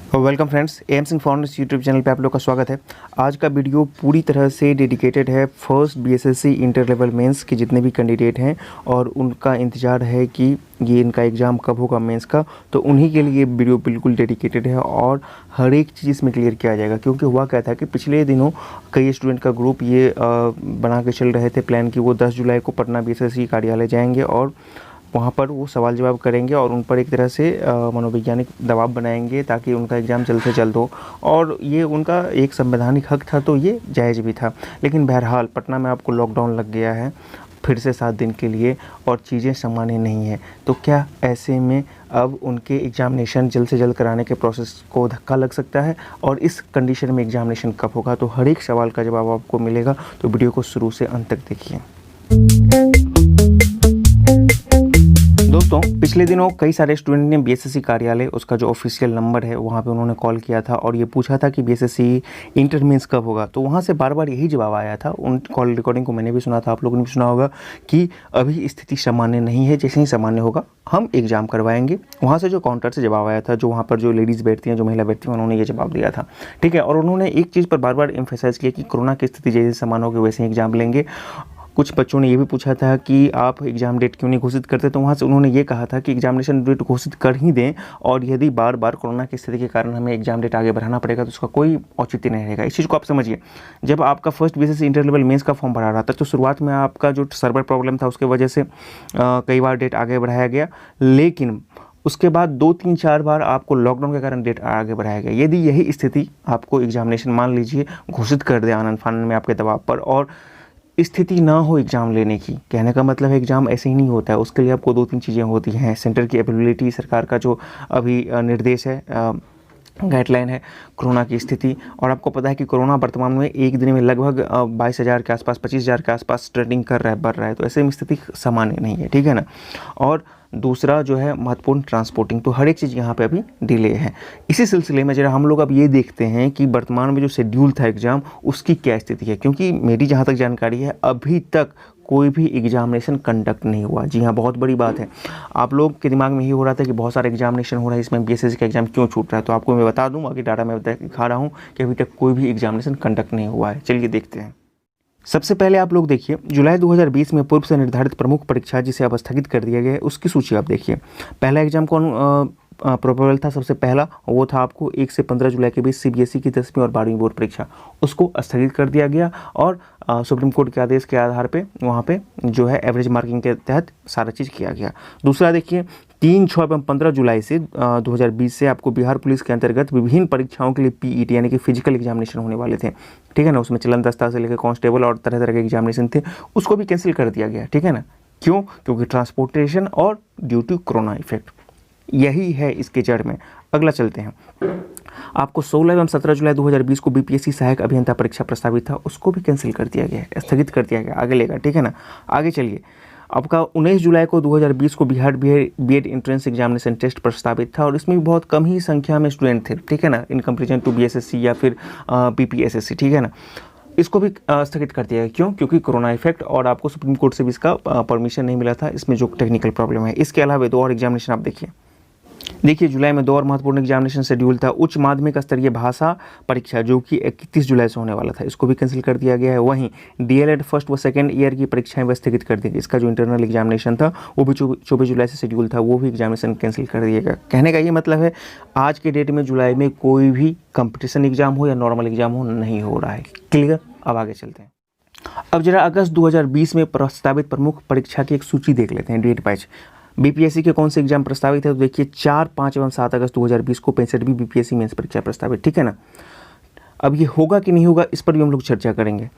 Welcome friends, M Singh founders YouTube channel पे आप लोग का स्वागत है। आज का वीडियो पूरी तरह से डेडिकेटेड है first BSSC inter level mains के जितने भी कैंडिडेट हैं और उनका इंतज़ार है कि ये इनका एग्ज़ाम कब होगा मेंस का। तो उन्हीं के लिए वीडियो बिल्कुल डेडिकेटेड है और हर एक चीज़ इसमें क्लियर किया जाएगा। क्योंकि हुआ क्या था कि पिछले दिनों कई स्टूडेंट का ग्रुप ये बना के चल रहे थे प्लान कि वो 10 जुलाई को पटना बीएसएससी कार्यालय जाएंगे और वहाँ पर वो सवाल जवाब करेंगे और उन पर एक तरह से मनोवैज्ञानिक दबाव बनाएंगे ताकि उनका एग्ज़ाम जल्द से जल्द हो। और ये उनका एक संवैधानिक हक था, तो ये जायज़ भी था। लेकिन बहरहाल पटना में आपको लॉकडाउन लग गया है फिर से 7 दिन के लिए और चीज़ें सामान्य नहीं है। तो क्या ऐसे में अब उनके एग्ज़ामिनेशन जल्द से जल्द कराने के प्रोसेस को धक्का लग सकता है? और इस कंडीशन में एग्ज़ामिनेशन कब होगा? तो हर एक सवाल का जवाब आपको मिलेगा, तो वीडियो को शुरू से अंत तक देखिए। दोस्तों, पिछले दिनों कई सारे स्टूडेंट ने बीएसएससी कार्यालय, उसका जो ऑफिशियल नंबर है वहाँ पे उन्होंने कॉल किया था और ये पूछा था कि बीएसएससी इंटर मेंस कब होगा। तो वहाँ से बार बार यही जवाब आया था। उन कॉल रिकॉर्डिंग को मैंने भी सुना था, आप लोगों ने भी सुना होगा कि अभी स्थिति सामान्य नहीं है, जैसे ही सामान्य होगा हम एग्ज़ाम करवाएंगे। वहाँ से जो काउंटर से जवाब आया था, जो वहाँ पर जो लेडीज़ बैठती हैं, जो महिला बैठती हैं, उन्होंने ये जवाब दिया था। ठीक है, और उन्होंने एक चीज़ पर बार बार एम्फेसाइज़ किया कि कोरोना की स्थिति जैसे सामान्य होगी वैसे ही एग्ज़ाम लेंगे। कुछ बच्चों ने ये भी पूछा था कि आप एग्ज़ाम डेट क्यों नहीं घोषित करते, तो वहाँ से उन्होंने ये कहा था कि एग्जामिनेशन डेट घोषित कर ही दें और यदि बार बार कोरोना की स्थिति के कारण हमें एग्ज़ाम डेट आगे बढ़ाना पड़ेगा तो उसका कोई औचित्य नहीं रहेगा। इस चीज़ को आप समझिए। जब आपका first BSSC inter level mains का फॉर्म भरा रहा था तो शुरुआत में आपका जो सर्वर प्रॉब्लम था उसके वजह से कई बार डेट आगे बढ़ाया गया, लेकिन उसके बाद 2-3-4 बार आपको लॉकडाउन के कारण डेट आगे बढ़ाया गया। यदि यही स्थिति आपको एग्जामिनेशन मान लीजिए घोषित कर दे आनंद फानंद में आपके दबाव पर और स्थिति ना हो एग्ज़ाम लेने की, कहने का मतलब है एग्ज़ाम ऐसे ही नहीं होता है। उसके लिए आपको 2-3 चीज़ें होती हैं। सेंटर की अवेलेबिलिटी, सरकार का जो अभी निर्देश है, गाइडलाइन है, कोरोना की स्थिति, और आपको पता है कि कोरोना वर्तमान में एक दिन में लगभग 22,000 के आसपास, 25,000 के आसपास ट्रेंडिंग कर रहा है, बढ़ रहा है। तो ऐसे में स्थिति सामान्य नहीं है, ठीक है ना। और दूसरा जो है महत्वपूर्ण ट्रांसपोर्टिंग, तो हर एक चीज़ यहाँ पे अभी डिले है। इसी सिलसिले में जरा हम लोग अब ये देखते हैं कि वर्तमान में जो शेड्यूल था एग्ज़ाम, उसकी क्या स्थिति है। क्योंकि मेरी जहाँ तक जानकारी है अभी तक कोई भी एग्जामिनेशन कंडक्ट नहीं हुआ। जी हाँ, बहुत बड़ी बात है। आप लोग के दिमाग में ये हो रहा था कि बहुत सारे एग्जामिनेशन हो रहा है, इसमें बीएसएससी का एग्ज़ाम क्यों छूट रहा है। तो आपको मैं बता दूँ, आगे डाटा मैं दिखा रहा हूँ कि अभी तक कोई भी एग्जामिनेशन कंडक्ट नहीं हुआ है। चलिए देखते हैं। सबसे पहले आप लोग देखिए, जुलाई 2020 में पूर्व से निर्धारित प्रमुख परीक्षा जिसे अब स्थगित कर दिया गया है उसकी सूची आप देखिए। पहला एग्जाम कौन प्रोबेबल था? सबसे पहला वो था आपको 1 से 15 जुलाई के बीच सीबीएसई की 10वीं और 12वीं बोर्ड परीक्षा, उसको स्थगित कर दिया गया और सुप्रीम कोर्ट के आदेश के आधार पे वहाँ पे जो है एवरेज मार्किंग के तहत सारा चीज़ किया गया। दूसरा देखिए, 3, 6 एवं 15 जुलाई से 2020 से आपको बिहार पुलिस के अंतर्गत विभिन्न परीक्षाओं के लिए पीईटी यानी कि फिजिकल एग्जामिनेशन होने वाले थे, ठीक है ना। उसमें चलन दस्ता से लेकर कांस्टेबल और तरह तरह के एग्जामिनेशन थे, उसको भी कैंसिल कर दिया गया, ठीक है ना। क्यों? क्योंकि ट्रांसपोर्टेशन और ड्यू टू कोरोना इफेक्ट, यही है इसके जड़ में। अगला चलते हैं। आपको 16 एवं 17 जुलाई 2020 को बीपीएससी सहायक अभियंता परीक्षा प्रस्तावित था, उसको भी कैंसिल कर दिया गया है, स्थगित कर दिया गया। आगे लेगा, ठीक है ना। आगे चलिए, आपका 19 जुलाई को 2020 को Bihar BEd entrance examination test प्रस्तावित था और इसमें भी बहुत कम ही संख्या में स्टूडेंट थे, ठीक है ना, इन कंपेरिजन टू बीएसएससी या फिर बीपीएसएससी, ठीक है ना। इसको भी स्थगित कर दिया गया। क्यों? क्योंकि कोरोना इफेक्ट और आपको सुप्रीम कोर्ट से भी इसका परमिशन नहीं मिला था, इसमें जो टेक्निकल प्रॉब्लम है। इसके अलावा 2 और एग्जामिनेशन आप देखिए जुलाई में 2 और महत्वपूर्ण एग्जामिनेशन शेड्यूल था। उच्च माध्यमिक स्तरीय भाषा परीक्षा जो कि 31 जुलाई से होने वाला था, इसको भी कैंसिल कर दिया गया है। वहीं डीएलएड फर्स्ट व सेकंड ईयर की परीक्षाएं भी स्थगित कर दी गई। इसका जो इंटरनल एग्जामिनेशन था वो भी 24 जुलाई से शेड्यूल था, वो भी एग्जामिनेशन कैंसिल कर दिया गया। कहने का ये मतलब है आज के डेट में जुलाई में कोई भी कंपटीशन एग्जाम हो या नॉर्मल एग्जाम हो नहीं हो रहा है। क्लियर? अब आगे चलते हैं। अब जरा अगस्त 2020 में प्रस्तावित प्रमुख परीक्षा की एक सूची देख लेते हैं, डेट वाइज। बीपीएससी के कौन से एग्जाम प्रस्तावित है? तो देखिए 4, 5 एवं 7 अगस्त 2020 को 65वीं बीपीएससी मेंस परीक्षा प्रस्तावित, ठीक है ना। अब ये होगा कि नहीं होगा इस पर भी हम लोग चर्चा करेंगे।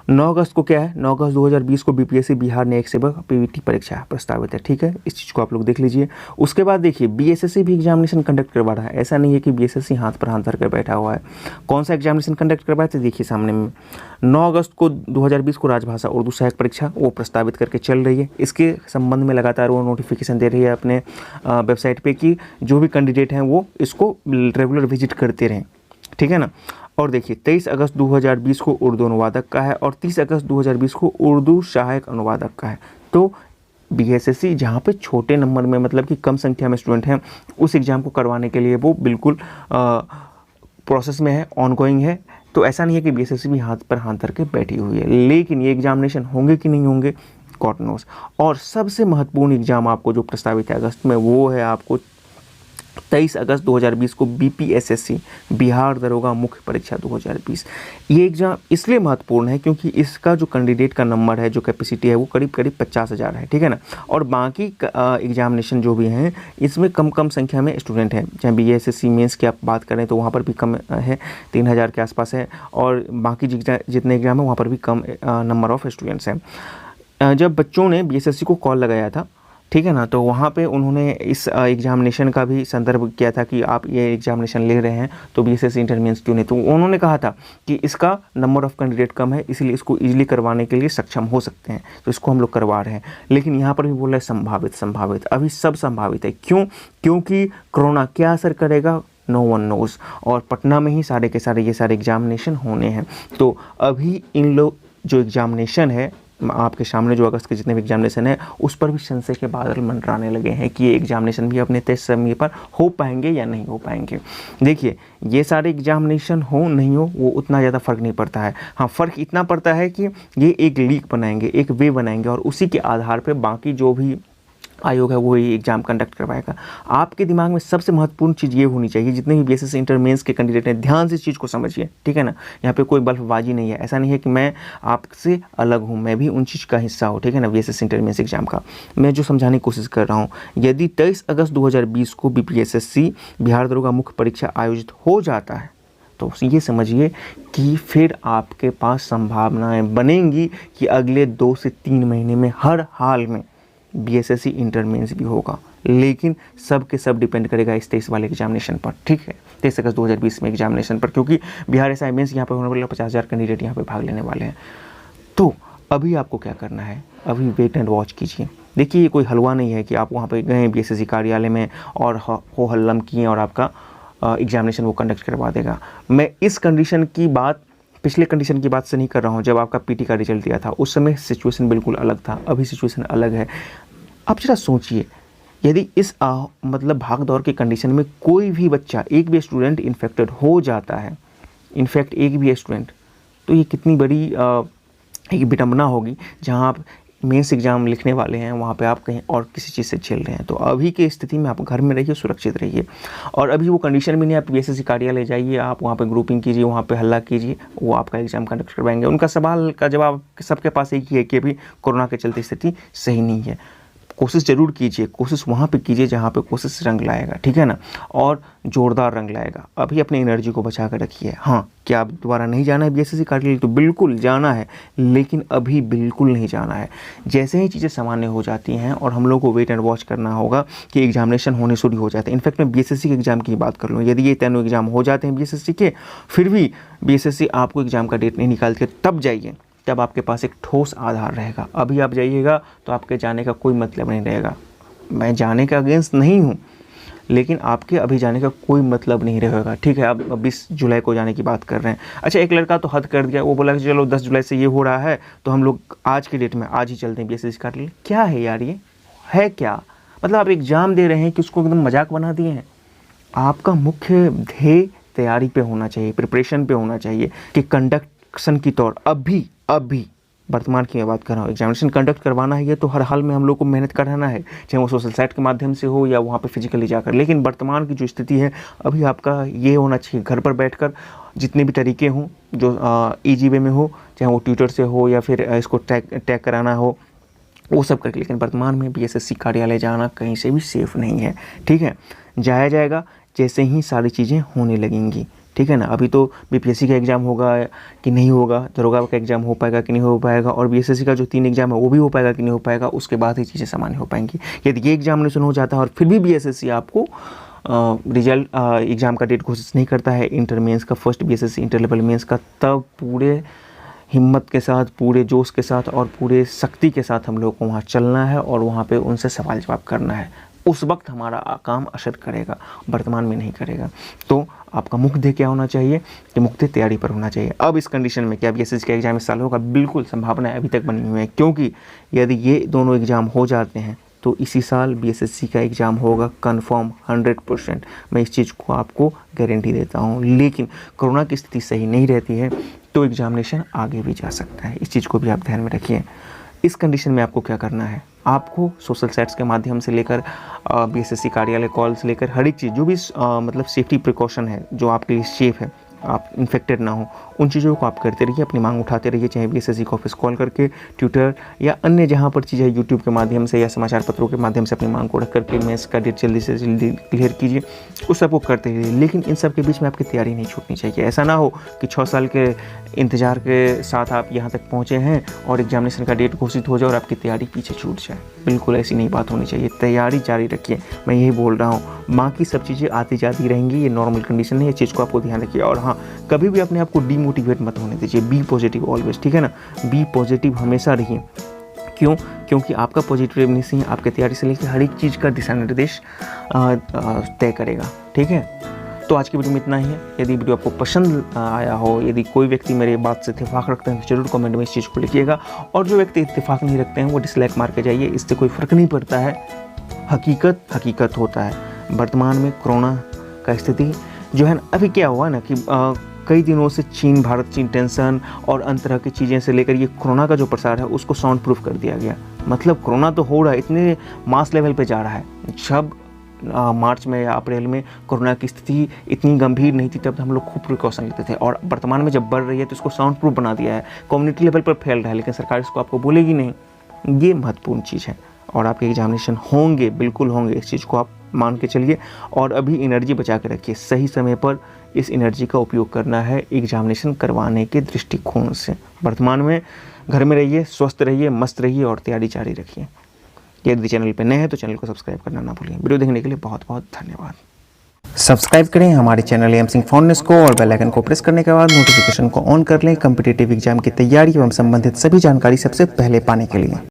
9 अगस्त को क्या है? 9 अगस्त 2020 को बीपीएससी बिहार न्यायिक सेवक पीवीटी परीक्षा प्रस्तावित है, ठीक है। इस चीज़ को आप लोग देख लीजिए। उसके बाद देखिए बीएसएससी भी एग्जामिनेशन कंडक्ट करवा रहा है, ऐसा नहीं है कि बीएसएससी हाथ पर हाथ धर कर बैठा हुआ है। कौन सा एग्जामिनेशन कंडक्ट करवाया था? देखिए सामने में 9 अगस्त को 2020 को राजभाषा उर्दू सहायक परीक्षा वो प्रस्तावित करके चल रही है। इसके संबंध में लगातार वो नोटिफिकेशन दे रही है अपने वेबसाइट पर कि जो भी कैंडिडेट हैं वो इसको रेगुलर विजिट करते रहें, ठीक है ना। और देखिए 23 अगस्त 2020 को उर्दू अनुवादक का है और 30 अगस्त 2020 को उर्दू सहायक अनुवादक का है। तो बीएसएससी जहाँ पे छोटे नंबर में मतलब कि कम संख्या में स्टूडेंट हैं उस एग्ज़ाम को करवाने के लिए वो बिल्कुल प्रोसेस में है, ऑनगोइंग है। तो ऐसा नहीं है कि बीएसएससी भी हाथ पर हाथ धर के बैठी हुई है, लेकिन ये एग्जामिनेशन होंगे कि नहीं होंगे गॉड नोस। और सबसे महत्वपूर्ण एग्ज़ाम आपको जो प्रस्तावित है अगस्त में, वो है आपको 23 अगस्त 2020 को बीपीएसएससी बिहार दरोगा मुख्य परीक्षा 2020। ये एग्ज़ाम इसलिए महत्वपूर्ण है क्योंकि इसका जो कैंडिडेट का नंबर है, जो कैपेसिटी है, वो करीब करीब 50,000 है, ठीक है ना। और बाकी एग्जामिनेशन जो भी हैं इसमें कम कम संख्या में स्टूडेंट हैं। चाहे बीएसएससी मेंस की आप बात करें तो वहाँ पर भी कम है, 3,000 के आसपास है, और बाकी जितने एग्ज़ाम है वहाँ पर भी कम नंबर ऑफ़ स्टूडेंट्स हैं। जब बच्चों ने बीएसएससी को कॉल लगाया था, ठीक है ना, तो वहाँ पे उन्होंने इस एग्जामिनेशन का भी संदर्भ किया था कि आप ये एग्जामिनेशन ले रहे हैं तो बीएसएससी इंटर मेंस क्यों नहीं। तो उन्होंने कहा था कि इसका नंबर ऑफ़ कैंडिडेट कम है, इसलिए इसको ईजिली करवाने के लिए सक्षम हो सकते हैं, तो इसको हम लोग करवा रहे हैं। लेकिन यहाँ पर भी बोल रहे हैं संभावित, अभी सब संभावित है। क्यों? क्योंकि कोरोना क्या असर करेगा, नो वन नोज़। और पटना में ही सारे के सारे ये सारे एग्जामिनेशन होने हैं। तो अभी इन लोग जो एग्जामिनेशन है आपके सामने, जो अगस्त के जितने भी एग्जामिनेशन है, उस पर भी संशय के बादल मंडराने लगे हैं कि ये एग्जामिनेशन भी अपने तय समय पर हो पाएंगे या नहीं हो पाएंगे। देखिए, ये सारे एग्जामिनेशन हो नहीं हो वो उतना ज़्यादा फ़र्क नहीं पड़ता है। हाँ, फ़र्क इतना पड़ता है कि ये एक लीक बनाएंगे, एक वे बनाएंगे, और उसी के आधार पर बाकी जो भी आयोग है वो ये एग्ज़ाम कंडक्ट करवाएगा। आपके दिमाग में सबसे महत्वपूर्ण चीज़ ये होनी चाहिए, जितने भी बीएसएससी इंटर मेंस के कैंडिडेट हैं, ध्यान से इस चीज़ को समझिए, ठीक है ना। यहाँ पे कोई बल्फबाजी नहीं है, ऐसा नहीं है कि मैं आपसे अलग हूँ, मैं भी उन चीज़ का हिस्सा हूँ, ठीक है ना। बीएसएससी इंटर मेंस एग्जाम का मैं जो समझाने की कोशिश कर रहा हूँ, यदि 23 अगस्त 2020 को बीपीएसएससी बिहार दरोगा मुख्य परीक्षा आयोजित हो जाता है तो ये समझिए कि फिर आपके पास संभावनाएँ बनेंगी कि अगले 2 से 3 महीने में हर हाल में बीएसएससी इंटर मेंस भी होगा। लेकिन सब के सब डिपेंड करेगा इस 23 वाले एग्जामिनेशन पर, ठीक है, 23 अगस्त 2020 में एग्जामिनेशन पर, क्योंकि बिहार एसआई मेंस यहाँ पर होने वाले 50,000 कैंडिडेट यहाँ पे भाग लेने वाले हैं। तो अभी आपको क्या करना है, अभी वेट एंड वॉच कीजिए। देखिए, ये कोई हलवा नहीं है कि आप वहाँ पर गए बीएसएससी कार्यालय में और हो हल्लम किए और आपका एग्जामिनेशन वो कंडक्ट करवा देगा। मैं इस कंडीशन की बात, पिछले कंडीशन की बात से नहीं कर रहा हूँ। जब आपका पीटी का रिजल्ट दिया था उस समय सिचुएशन बिल्कुल अलग था, अभी सिचुएशन अलग है। आप जरा सोचिए, यदि इस मतलब भाग दौड़ के कंडीशन में कोई भी बच्चा, एक भी स्टूडेंट इन्फेक्टेड हो जाता है, इनफैक्ट एक भी स्टूडेंट, तो ये कितनी बड़ी एक विडंबना होगी। जहाँ आप मेंस एग्ज़ाम लिखने वाले हैं वहाँ पे आप कहीं और किसी चीज़ से झेल रहे हैं। तो अभी की स्थिति में आप घर में रहिए, सुरक्षित रहिए। और अभी वो कंडीशन भी नहीं, आप बीएसएससी कार्यालय जाइए, आप वहाँ पे ग्रुपिंग कीजिए, वहाँ पे हल्ला कीजिए, वो आपका एग्ज़ाम कंडक्ट करवाएंगे। उनका सवाल का जवाब सबके पास एक ही है कि अभी कोरोना के चलते स्थिति सही नहीं है। कोशिश ज़रूर कीजिए, कोशिश वहाँ पे कीजिए जहाँ पे कोशिश रंग लाएगा, ठीक है ना, और ज़ोरदार रंग लाएगा। अभी अपनी एनर्जी को बचा कर रखिए। हाँ, क्या आप दोबारा नहीं जाना है बीएसएससी कार्यालय? तो बिल्कुल जाना है, लेकिन अभी बिल्कुल नहीं जाना है। जैसे ही चीज़ें सामान्य हो जाती हैं और हम लोग को वेट एंड वॉच करना होगा कि एग्जामिनेशन होने शुरू हो जाते हैं। इनफैक्ट मैं बीएसएससी के एग्ज़ाम की बात कर लूँ, यदि ये तीनों एग्ज़ाम हो जाते हैं बीएसएससी के, फिर भी बीएसएससी आपको एग्ज़ाम का डेट नहीं निकालती, तब जाइए, तब आपके पास एक ठोस आधार रहेगा। अभी आप जाइएगा तो आपके जाने का कोई मतलब नहीं रहेगा। मैं जाने का अगेंस्ट नहीं हूँ, लेकिन आपके अभी जाने का कोई मतलब नहीं रहेगा, ठीक है। आप 20 जुलाई को जाने की बात कर रहे हैं। अच्छा, एक लड़का तो हद कर दिया, वो बोला कि चलो 10 जुलाई से ये हो रहा है तो हम लोग आज की डेट में आज ही चलते हैं बीएसएससी कार्यालय। क्या है यार, ये है क्या? मतलब आप एग्ज़ाम दे रहे हैं कि उसको एकदम मजाक बना दिए हैं। आपका मुख्य ध्येय तैयारी पे होना चाहिए, प्रिपरेशन पे होना चाहिए कि कंडक्शन की तौर अभी वर्तमान की मैं बात कर रहा हूँ, एग्जामिनेशन कंडक्ट करवाना है, ये तो हर हाल में हम लोग को मेहनत कराना है, चाहे वो सोशल साइट के माध्यम से हो या वहाँ पे फिजिकली जाकर। लेकिन वर्तमान की जो स्थिति है, अभी आपका ये होना चाहिए घर पर बैठकर जितने भी तरीके हों जो ईजी वे में हो, चाहे वो ट्यूटर से हो या फिर इसको टैग कराना हो, वो सब करके। लेकिन वर्तमान में बीएसएससी कार्यालय जाना कहीं से भी सेफ़ नहीं है, ठीक है। जाया जाएगा जैसे ही सारी चीज़ें होने लगेंगी, ठीक है ना। अभी तो बीपीएससी का एग्ज़ाम होगा कि नहीं होगा, दरोगा का एग्ज़ाम हो पाएगा कि नहीं हो पाएगा, और बीएसएससी का जो 3 एग्ज़ाम है वो भी हो पाएगा कि नहीं हो पाएगा, उसके बाद ही चीज़ें सामान्य हो पाएंगी। यदि ये एग्जामिनेशन हो जाता है और फिर भी बीएसएससी आपको रिजल्ट एग्ज़ाम का डेट घोषित नहीं करता है इंटर मेंस का, first BSSC inter level mains का, तब पूरे हिम्मत के साथ, पूरे जोश के साथ और पूरे शक्ति के साथ हम लोग को वहाँ चलना है और वहाँ पे उनसे सवाल जवाब करना है। उस वक्त हमारा काम असर करेगा, वर्तमान में नहीं करेगा। तो आपका मुख्य क्या होना चाहिए कि मुख्य तैयारी पर होना चाहिए। अब इस कंडीशन में क्या बीएसएससी का एग्जाम इस साल होगा? बिल्कुल संभावनाएं अभी तक बनी हुई है, क्योंकि यदि ये दोनों एग्ज़ाम हो जाते हैं तो इसी साल बीएसएससी का एग्ज़ाम होगा कन्फर्म 100%। मैं इस चीज़ को आपको गारंटी देता हूँ। लेकिन कोरोना की स्थिति सही नहीं रहती है तो एग्जामिनेशन आगे भी जा सकता है, इस चीज़ को भी आप ध्यान में रखिए। इस कंडीशन में आपको क्या करना है, आपको सोशल साइट्स के माध्यम से लेकर बीएसएससी कार्यालय कॉल से लेकर हर एक चीज़ जो भी मतलब सेफ्टी प्रिकॉशन है, जो आपके लिए सेफ़ है, आप इन्फेक्टेड ना हो, उन चीज़ों को आप करते रहिए, अपनी मांग उठाते रहिए, चाहे बीएसएससी का ऑफिस कॉल करके, ट्विटर या अन्य जहाँ पर चीज़ें यूट्यूब के माध्यम से या समाचार पत्रों के माध्यम से अपनी मांग को रख करके मेंस का डेट जल्दी से जल्दी क्लियर कीजिए, उस सबको करते रहिए। लेकिन इन सब के बीच में आपकी तैयारी नहीं छूटनी चाहिए। ऐसा ना हो कि 6 साल के इंतजार के साथ आप यहाँ तक पहुँचे हैं और एग्जामिनेशन का डेट घोषित हो जाए और आपकी तैयारी पीछे छूट जाए। बिल्कुल ऐसी नहीं बात होनी चाहिए, तैयारी जारी रखिए, मैं यही बोल रहा हूँ। बाकी सब चीज़ें आती जाती रहेंगी, ये नॉर्मल कंडीशन है, ये चीज़ को आपको ध्यान रखिए। और हाँ, कभी भी अपने आप को डीमोटिवेट मत होने दीजिए, बी पॉजिटिव ऑलवेज, ठीक है ना, बी पॉजिटिव हमेशा रहिए। क्यों? क्योंकि आपका पॉजिटिवनेस ही आपके तैयारी से लेकर हर एक चीज़ का दिशा निर्देश तय करेगा, ठीक है। तो आज की वीडियो में इतना ही है। यदि वीडियो आपको पसंद आया हो, यदि कोई व्यक्ति मेरे बात से इत्तेफाक रखते हैं तो जरूर कमेंट में इस चीज़ को लिखिएगा, और जो व्यक्ति इत्तेफाक नहीं रखते हैं वो डिसलाइक मार के जाइए, इससे कोई फ़र्क नहीं पड़ता है। हकीकत होता है। वर्तमान में कोरोना का स्थिति जो है ना, अभी क्या हुआ ना कि कई दिनों से भारत चीन टेंशन और अन्य तरह की चीज़ें से लेकर ये कोरोना का जो प्रसार है उसको साउंड प्रूफ कर दिया गया। मतलब कोरोना तो हो रहा है, इतने मास लेवल पे जा रहा है। जब मार्च में या अप्रैल में कोरोना की स्थिति इतनी गंभीर नहीं थी, तब हम लोग खूब प्रिकॉशन लेते थे, और वर्तमान में जब बढ़ रही है तो इसको साउंड प्रूफ बना दिया है। कम्युनिटी लेवल पर फैल रहा है, लेकिन सरकार इसको आपको बोलेगी नहीं। ये महत्वपूर्ण चीज़ है, और आपके एग्जामिनेशन होंगे, बिल्कुल होंगे, इस चीज़ को आप मान के चलिए। और अभी एनर्जी बचा के रखिए, सही समय पर इस एनर्जी का उपयोग करना है एग्जामिनेशन करवाने के दृष्टिकोण से। वर्तमान में घर में रहिए, स्वस्थ रहिए, मस्त रहिए और तैयारी जारी रखिए। यदि चैनल पर नए हैं तो चैनल को सब्सक्राइब करना ना भूलिए। वीडियो देखने के लिए बहुत बहुत धन्यवाद। सब्सक्राइब करें हमारे चैनल एम सिंह फाउंडेशन को, और बेल आइकन को प्रेस करने के बाद नोटिफिकेशन को ऑन कर लें कॉम्पिटिटिव एग्जाम की तैयारी एवं संबंधित सभी जानकारी सबसे पहले पाने के लिए।